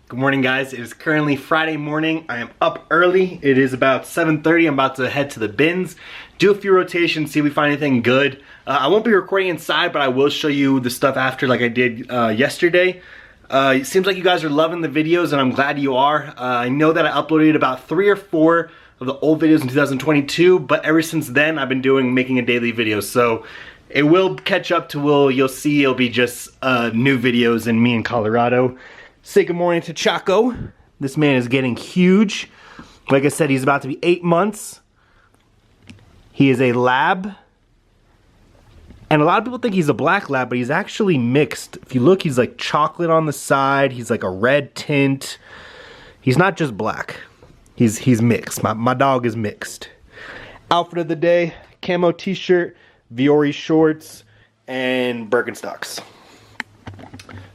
Good morning, guys. It is currently Friday morning. I am up early. It is about 7:30. I'm about to head to the bins, do a few rotations, see if we find anything good. I won't be recording inside, but I will show you the stuff after like I did yesterday. It seems like you guys are loving the videos, and I'm glad you are. I know that I uploaded about 3 or 4 of the old videos in 2022, but ever since then I've been making a daily video. So it will catch up to you'll see it'll be just new videos in me in Colorado. Say good morning to Chaco. This man is getting huge. Like I said, he's about to be 8 months. He is a lab. And a lot of people think he's a black lab, but he's actually mixed. If you look, he's like chocolate on the side. He's like a red tint. He's not just black. He's mixed. My dog is mixed. Outfit of the day, camo t-shirt, Viore shorts, and Birkenstocks.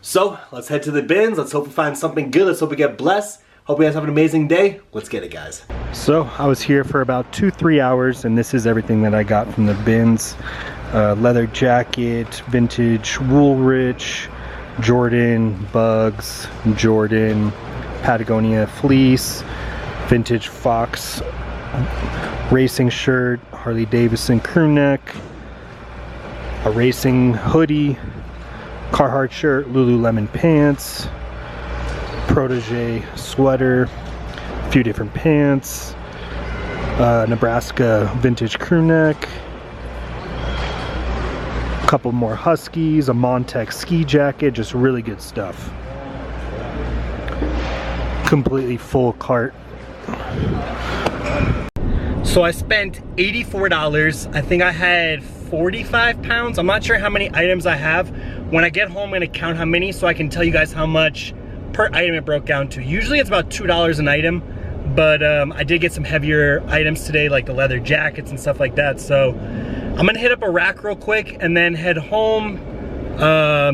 So, let's head to the bins. Let's hope we find something good. Let's hope we get blessed. Hope you guys have an amazing day. Let's get it, guys. So, I was here for about 2-3 hours, and this is everything that I got from the bins. Leather jacket, vintage Woolrich, Jordan Bugs, Jordan Patagonia fleece, vintage Fox racing shirt, Harley Davidson crew neck, a racing hoodie, Carhartt shirt, Lululemon pants, Protege sweater, a few different pants, Nebraska vintage crew neck, a couple more Huskies, a Montex ski jacket, just really good stuff. Completely full cart. So I spent $84. I think I had 45 pounds. I'm not sure how many items I have. When I get home, I'm gonna count how many so I can tell you guys how much per item it broke down to. Usually it's about $2 an item, but I did get some heavier items today, like the leather jackets and stuff like that. So I'm gonna hit up a rack real quick and then head home,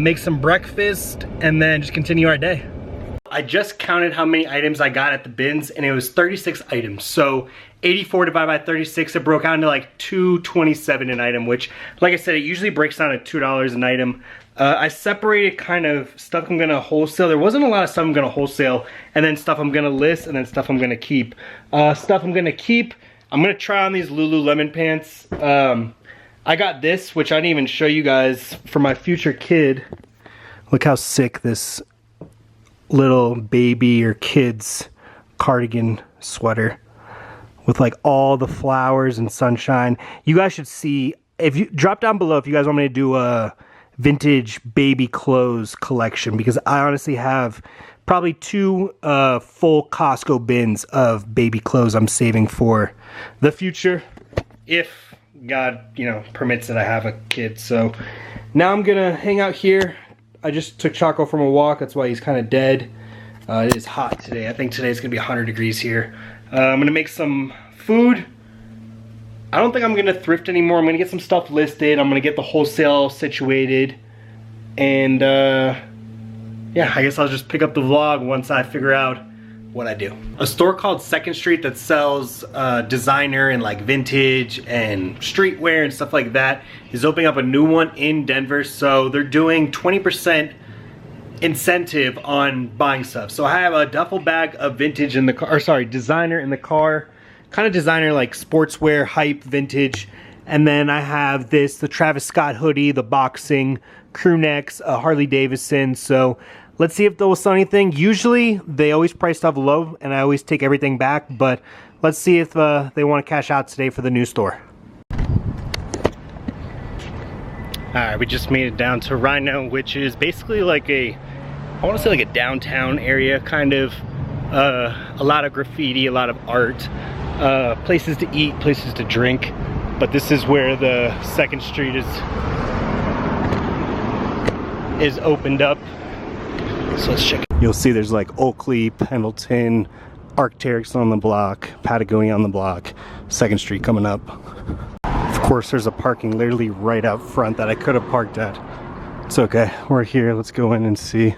make some breakfast, and then just continue our day. I just counted how many items I got at the bins, and it was 36 items. So 84 divided by 36, it broke down to like $2.27 an item, which, like I said, it usually breaks down to $2 an item. I separated kind of stuff I'm gonna wholesale. There wasn't a lot of stuff I'm gonna wholesale, and then stuff I'm gonna list, and then stuff I'm gonna keep. Stuff I'm gonna keep, I'm gonna try on these Lululemon pants. I got this, which I didn't even show you guys, for my future kid. Look how sick this little baby or kid's cardigan sweater with like all the flowers and sunshine. You guys should see, if you drop down below if you guys want me to do a vintage baby clothes collection, because I honestly have probably 2 full Costco bins of baby clothes I'm saving for the future, if God, permits that I have a kid. So now I'm gonna hang out here. I just took Chaco from a walk, that's why he's kind of dead. It is hot today. I think today's gonna be 100 degrees here. I'm gonna make some food. I don't think I'm gonna thrift anymore. I'm gonna get some stuff listed. I'm gonna get the wholesale situated. And yeah, I guess I'll just pick up the vlog once I figure out what I do. A store called 2nd Street that sells designer and like vintage and streetwear and stuff like that is opening up a new one in Denver. So they're doing 20% incentive on buying stuff. So I have a duffel bag of vintage in the car, or sorry, designer in the car. Kind of designer, like sportswear, hype, vintage. And then I have this, the Travis Scott hoodie, the boxing, crew necks, Harley Davidson. So let's see if they'll sell anything. Usually they always price stuff low and I always take everything back, but let's see if they want to cash out today for the new store. Alright, we just made it down to Rhino, which is basically like I want to say like a downtown area, kind of. A lot of graffiti, a lot of art, places to eat, places to drink. But this is where the 2nd Street is opened up. So let's check it. You'll see there's like Oakley, Pendleton, Arc'teryx on the block, Patagonia on the block, 2nd Street coming up. Of course, there's a parking literally right out front that I could have parked at. It's okay, we're here, let's go in and see.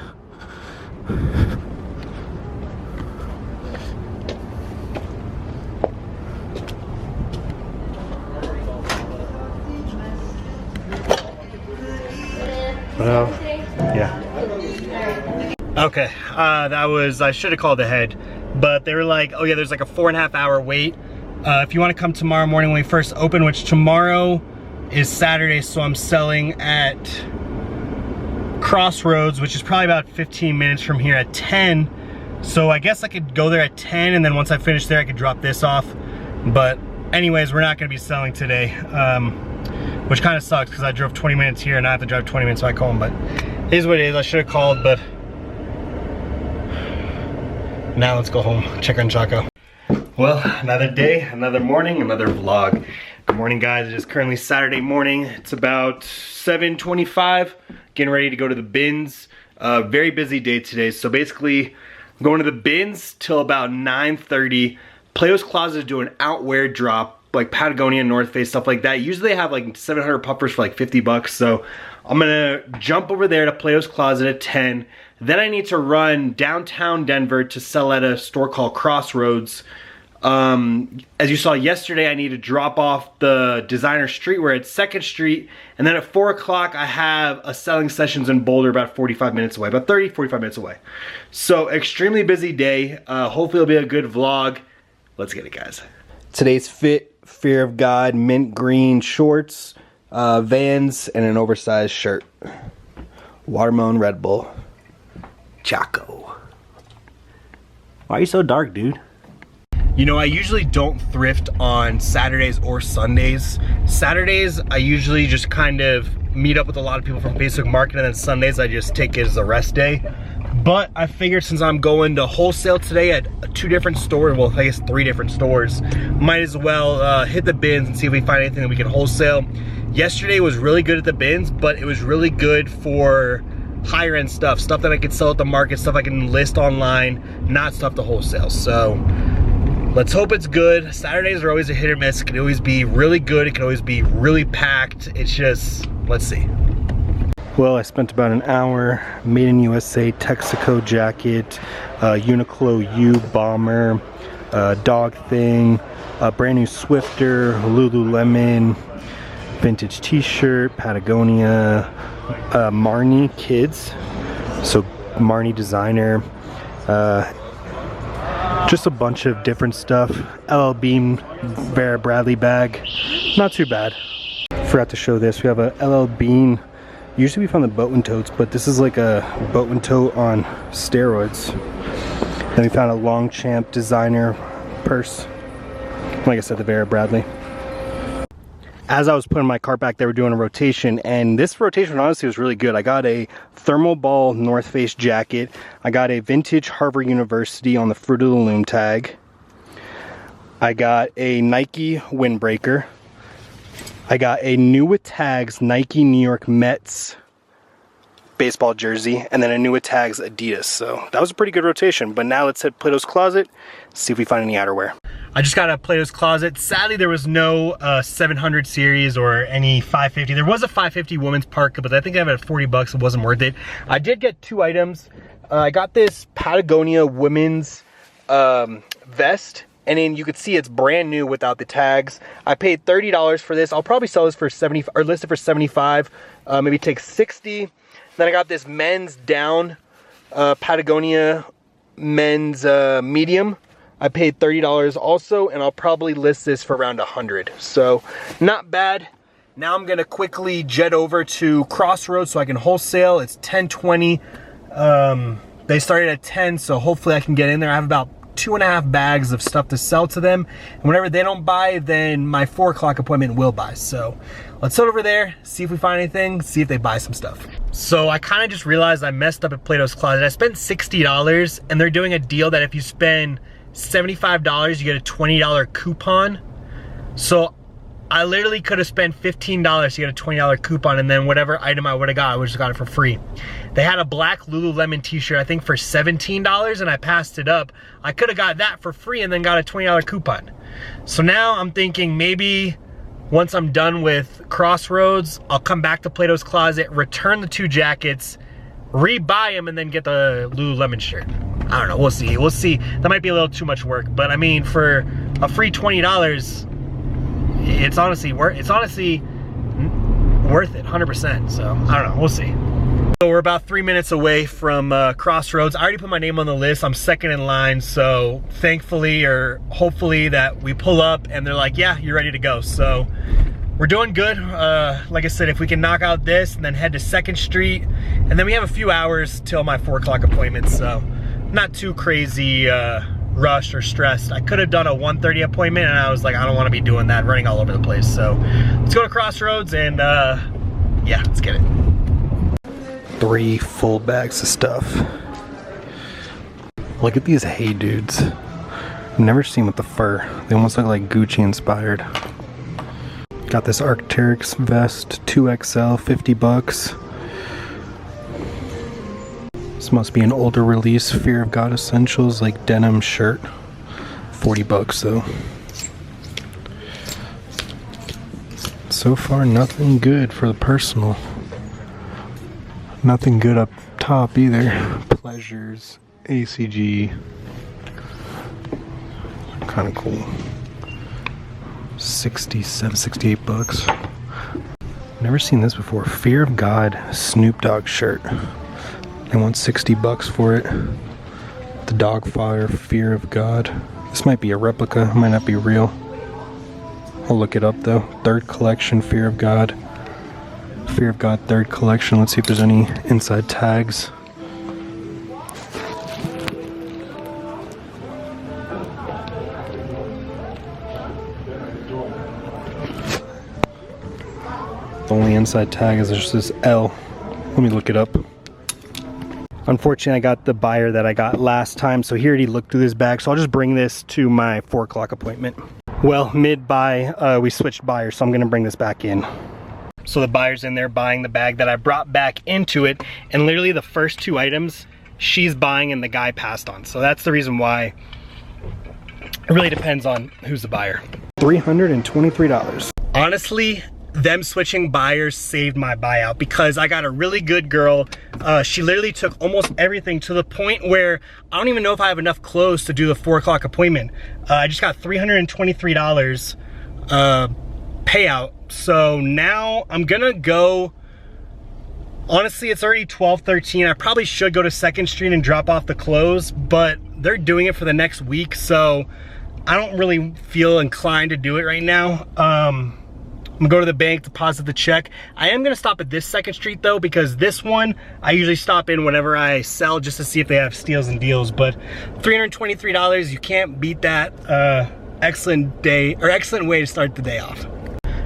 Well, yeah. Okay, I should have called ahead, but they were like, oh yeah, there's like a 4.5 hour wait. If you want to come tomorrow morning when we first open, which tomorrow is Saturday, so I'm selling at Crossroads, which is probably about 15 minutes from here, at 10. So I guess I could go there at 10, and then once I finish there, I could drop this off. But anyways, we're not gonna be selling today, which kind of sucks because I drove 20 minutes here and I have to drive 20 minutes back home, but it is what it is. I should have called, but now let's go home, check on Chaco. Well, another day, another morning, another vlog. Good morning, guys. It is currently Saturday morning. It's about 7:25, getting ready to go to the bins. Very busy day today. So basically, I'm going to the bins till about 9:30. Plato's Closet is doing outwear drop, like Patagonia, North Face, stuff like that. Usually they have like 700 puffers for like 50 bucks. So I'm gonna jump over there to Plato's Closet at 10. Then I need to run downtown Denver to sell at a store called Crossroads. As you saw yesterday, I need to drop off the designer streetwear at 2nd Street. And then at 4 o'clock, I have a selling sessions in Boulder about 45 minutes away, about 30, 45 minutes away. So extremely busy day. Hopefully it'll be a good vlog. Let's get it, guys. Today's fit, Fear of God, mint green shorts, Vans, and an oversized shirt. Watermelon Red Bull. Chaco. Why are you so dark, dude? You know, I usually don't thrift on Saturdays or Sundays. Saturdays, I usually just kind of meet up with a lot of people from Facebook Market, and then Sundays, I just take it as a rest day. But I figured since I'm going to Wholesale today at 2 different stores, well, I guess 3 different stores, might as well hit the bins and see if we find anything that we can wholesale. Yesterday was really good at the bins, but it was really good for higher end stuff that I could sell at the market, stuff I can list online, not stuff to wholesale. So let's hope it's good. Saturdays are always a hit or miss. It can always be really good. It can always be really packed. It's just, let's see. Well, I spent about an hour. Made in USA Texaco jacket, Uniqlo U bomber, dog thing, a brand new Swifter, Lululemon, vintage t-shirt, Patagonia, Marni kids, so Marni designer, just a bunch of different stuff. LL Bean Vera Bradley bag, not too bad. Forgot to show this. We have a LL Bean. Usually we found the Boatman totes, but this is like a Boatman tote on steroids. Then we found a Longchamp designer purse. Like I said, the Vera Bradley. As I was putting my cart back, they were doing a rotation, and this rotation honestly was really good. I got a thermal ball North Face jacket. I got a vintage Harvard University on the Fruit of the Loom tag. I got a Nike windbreaker. I got a new with tags Nike New York Mets baseball jersey, and then a new with tags Adidas. So that was a pretty good rotation. But now let's hit Plato's Closet, see if we find any outerwear. I just got a Plato's Closet. Sadly, there was no 700 series or any 550. There was a 550 women's parka, but I think I have it at 40 bucks. It wasn't worth it. I did get 2 items. I got this Patagonia women's vest, and then you could see it's brand new without the tags. I paid $30 for this. I'll probably sell this for 70 or list it for 75. Maybe take 60. Then I got this men's down Patagonia men's medium. I paid $30 also, and I'll probably list this for around 100. So not bad. Now I'm gonna quickly jet over to Crossroads so I can wholesale. It's 10:20. They started at 10, so hopefully I can get in there. I have about 2.5 bags of stuff to sell to them. And whenever they don't buy, then my 4 o'clock appointment will buy. So let's head over there, see if we find anything, see if they buy some stuff. So I kind of just realized I messed up at Plato's Closet. I spent $60, and they're doing a deal that if you spend $75, you get a $20 coupon. So I literally could have spent $15 to get a $20 coupon, and then whatever item I would have got, I would have got it for free. They had a black Lululemon t-shirt, I think for $17, and I passed it up. I could have got that for free and then got a $20 coupon. So now I'm thinking maybe once I'm done with Crossroads, I'll come back to Plato's Closet, return the 2 jackets, rebuy them, and then get the Lululemon shirt. I don't know, we'll see, we'll see. That might be a little too much work, but I mean, for a free $20, it's honestly worth it, 100%. So I don't know, we'll see. So we're about 3 minutes away from Crossroads. I already put my name on the list. I'm second in line, so thankfully or hopefully that we pull up and they're like, yeah, you're ready to go. So we're doing good. Like I said, if we can knock out this and then head to 2nd Street, and then we have a few hours till my 4 o'clock appointment, so not too crazy rushed or stressed. I could have done a 1:30 appointment and I was like, I don't want to be doing that, running all over the place. So let's go to Crossroads and yeah, let's get it. 3 full bags of stuff. Look at these Hey Dudes. I've never seen with the fur. They almost look like Gucci inspired. Got this Arc'teryx vest, 2XL, 50 bucks. This must be an older release, Fear of God Essentials, like denim shirt. 40 bucks though. So far, nothing good for the personal. Nothing good up top either. Pleasures, ACG. Kind of cool. 67, 68 bucks. Never seen this before. Fear of God Snoop Dogg shirt. They want 60 bucks for it. The Dogfire Fear of God. This might be a replica, it might not be real. I'll look it up though. 3rd collection Fear of God. Fear of God 3rd collection. Let's see if there's any inside tags. The only inside tag is just this L. Let me look it up. Unfortunately, I got the buyer that I got last time, so he already looked through this bag, so I'll just bring this to my 4 o'clock appointment. Well, mid-buy, we switched buyers, so I'm gonna bring this back in. So the buyer's in there buying the bag that I brought back into it, and literally the first 2 items she's buying and the guy passed on. So that's the reason why. It really depends on who's the buyer. $323. Honestly, them switching buyers saved my buyout because I got a really good girl. She literally took almost everything to the point where I don't even know if I have enough clothes to do the 4 o'clock appointment. I just got $323 payout. So now I'm gonna go, honestly, it's already 12:13. I probably should go to 2nd Street and drop off the clothes, but they're doing it for the next week, so I don't really feel inclined to do it right now. I'm gonna go to the bank, deposit the check. I am gonna stop at this 2nd Street though, because this one I usually stop in whenever I sell just to see if they have steals and deals. But $323, you can't beat that. Excellent day, or excellent way to start the day off.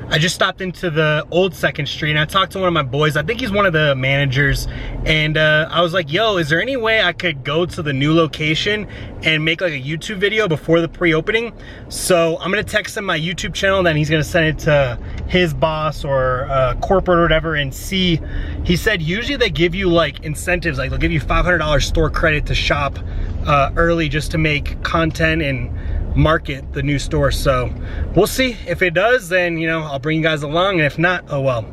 I just stopped into the old 2nd Street and I talked to one of my boys. I think he's one of the managers, and I was like, yo, is there any way I could go to the new location and make like a YouTube video before the pre-opening? So I'm gonna text him my YouTube channel, and then he's gonna send it to his boss or corporate or whatever and see. He said usually they give you like incentives, like they'll give you $500 store credit to shop early just to make content and market the new store. So we'll see. If it does, then you know, I'll bring you guys along, and if not, oh well.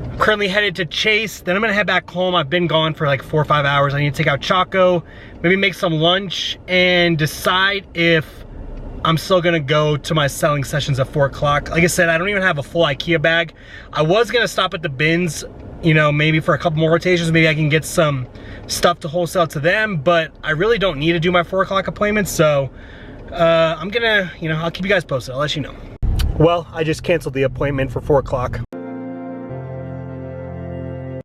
I'm currently headed to Chase, then I'm gonna head back home. I've been gone for like 4 or 5 hours. I need to take out Choco, maybe make some lunch, and decide if I'm still gonna go to my selling sessions at 4 o'clock. Like I said, I don't even have a full IKEA bag. I was gonna stop at the bins, you know, maybe for a couple more rotations. Maybe I can get some stuff to wholesale to them, but I really don't need to do my 4 o'clock appointment. So I'm gonna, you know, I'll keep you guys posted. I'll let you know. Well, I just canceled the appointment for 4 o'clock.